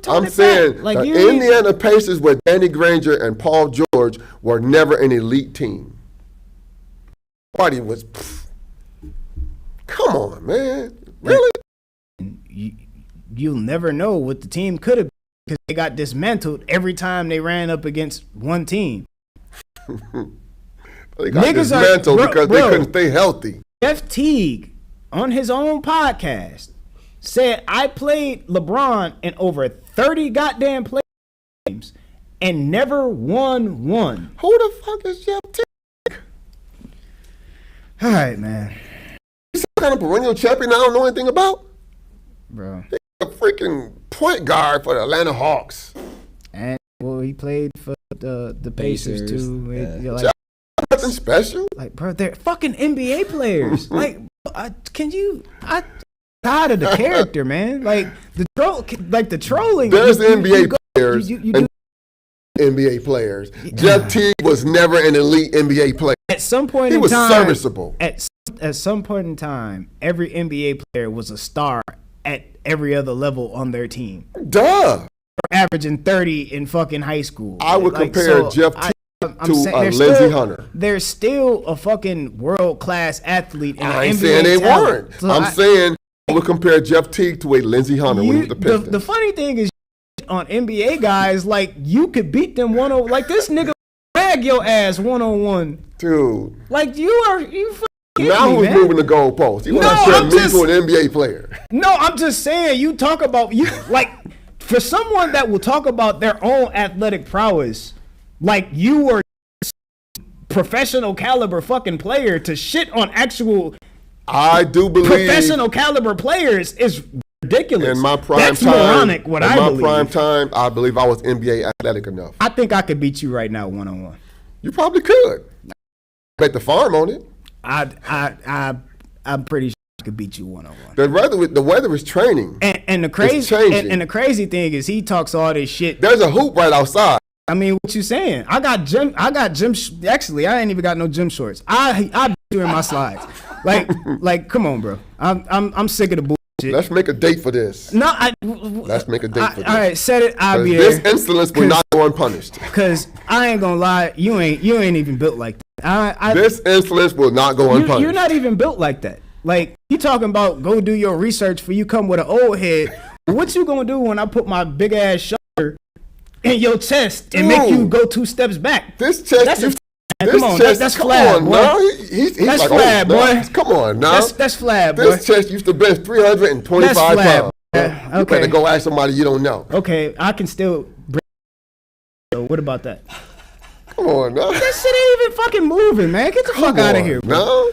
I'm saying the Indiana Pacers with Danny Granger and Paul George were never an elite team. Party was. Come on, man. Really? You'll never know what the team could have been because they got dismantled every time they ran up against one team. They got dismantled because they couldn't stay healthy. Jeff Teague, on his own podcast, said, I played LeBron in over 30 goddamn play games and never won one. Who the fuck is Jeff Teague? All right, man. He's some kind of perennial champion I don't know anything about? Bro. He's a freaking point guard for the Atlanta Hawks. And, well, he played for the Pacers, too. Yeah. Like, Nothing special. Like, bro, they're fucking NBA players. Like, I'm tired of the character, man. Like the trolling. There's NBA players and NBA players. Jeff Teague was never an elite NBA player. At some point he in was time, serviceable. At some point in time, every NBA player was a star at every other level on their team. Duh. Averaging 30 in fucking high school. I would compare Jeff Teague to Lindsey Hunter. They're still a fucking world-class athlete. I ain't saying they weren't. So I'm saying I would compare Jeff Teague to a Lindsey Hunter when he was the Pistons. The funny thing is, on NBA guys, like, you could beat them 1-on-1. Like, this nigga drag your ass 1-on-1. Dude. Like, you fucking now me, who's man. moving the goalpost? You want to compare me to an NBA player? No, I'm just saying, you talk about, like, for someone that will talk about their own athletic prowess, like, you are professional caliber fucking player to shit on actual I do believe professional caliber players is ridiculous. In my prime That's time, moronic, what I believe. In my prime time, I believe I was NBA athletic enough. I think I could beat you right now 1-on-1. You probably could. Bet the farm on it. I'm pretty sure I could beat you 1-on-1. The weather is training. And the crazy and the crazy thing is he talks all this shit. There's a hoop right outside. I mean, what you saying? I got gym. Actually, I ain't even got no gym shorts. I be doing my slides. Like, come on, bro. I'm sick of the bullshit. Let's make a date for this. No, let's make a date for this. All right, set it. I'll be there. This insolence will not go unpunished. Cause I ain't gonna lie, you ain't even built like that. This insolence will not go unpunished. You're not even built like that. Like, you talking about go do your research for you come with an old head. What you gonna do when I put my big ass shoulder in your chest and make you go 2 steps back? This chest, come on, that's flab, boy. He's that's like, flab, boy. Come on, now. That's flab, boy. This chest used to bench 325 pounds. Okay. You better go ask somebody you don't know. Okay, I can still bring. So what about that? Come on, now. That shit ain't even fucking moving, man. Get the fuck out of here, bro. No.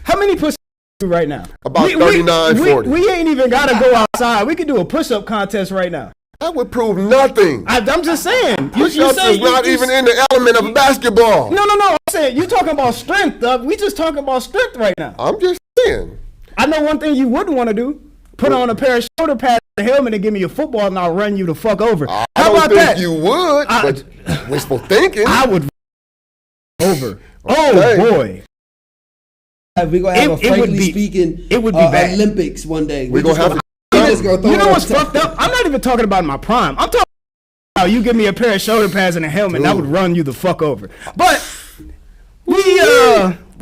How many push right now? About 39, 40. We ain't even gotta go outside. We could do a push-up contest right now. That would prove nothing. I'm just saying. Push-ups is not even in the element of basketball. No. I'm saying you talking about strength. We just talking about strength right now. I'm just saying. I know one thing you wouldn't want to do. Put on a pair of shoulder pads, a helmet, and give me a football, and I'll run you the fuck over. I How about don't that? think you would, but wishful thinking. I would over. Okay. Oh boy. We're gonna have a frankly speaking. It would be bad. Olympics one day. We're gonna have. You know what's fucked up? I'm not even talking about my prime. I'm talking about how you give me a pair of shoulder pads and a helmet, and I would run you the fuck over. But we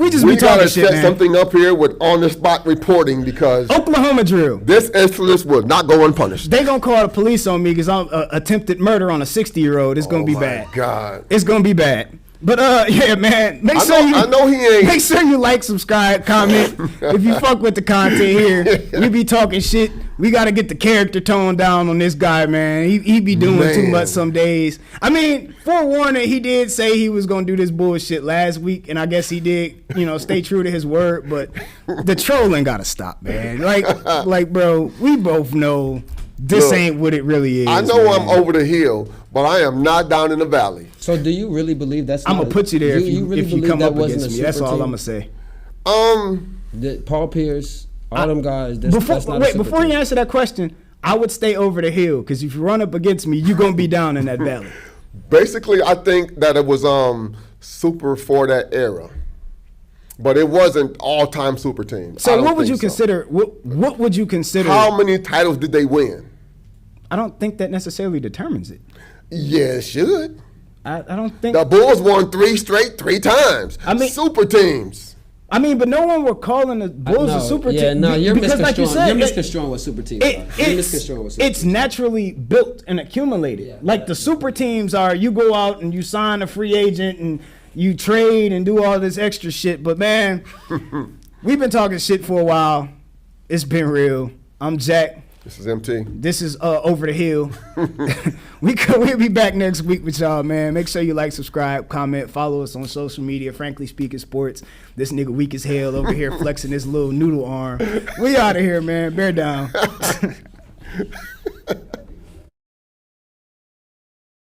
just be talking gotta shit, set man. something up here with on the spot reporting because Oklahoma drill. This insolence will not go unpunished. They gonna call the police on me because I'm attempted murder on a 60-year-old. It's gonna be bad. Oh my God. It's gonna be bad. But yeah, man, I know he ain't. Make sure you like, subscribe, comment. If you fuck with the content here, we be talking shit. We gotta get the character tone down on this guy, man. He be doing too much some days. I mean, forewarning, he did say he was gonna do this bullshit last week, and I guess he did, stay true to his word. But the trolling gotta stop, man. Like, bro, we both know this ain't what it really is. I know, man. I'm over the hill, but I am not down in the valley. So do you really believe that's? I'm gonna put you there if you come up against me. That's all team? I'm gonna say. Paul Pierce, all them guys. Before you answer that question, I would stay over the hill because if you run up against me, you're gonna be down in that valley. Basically, I think that it was super for that era, but it wasn't all-time super team. So what would you consider? What would you consider? How many titles did they win? I don't think that necessarily determines it. Yeah, it should. I don't think the Bulls won 3 straight 3 times. I mean, super teams. I mean, but no one were calling the Bulls a super team. Yeah, no, you're because, misconstruing. like you said, you're misconstruing what super teams are. You're misconstruing what super it's naturally built and accumulated. Yeah, like the super teams are, you go out and you sign a free agent and you trade and do all this extra shit. But man, we've been talking shit for a while. It's been real. I'm Jack. This is MT. This is Over the Hill. We'll be back next week with y'all, man. Make sure you like, subscribe, comment, follow us on social media. Frankly Speaking Sports. This nigga weak as hell over here flexing his little noodle arm. We out of here, man. Bear down.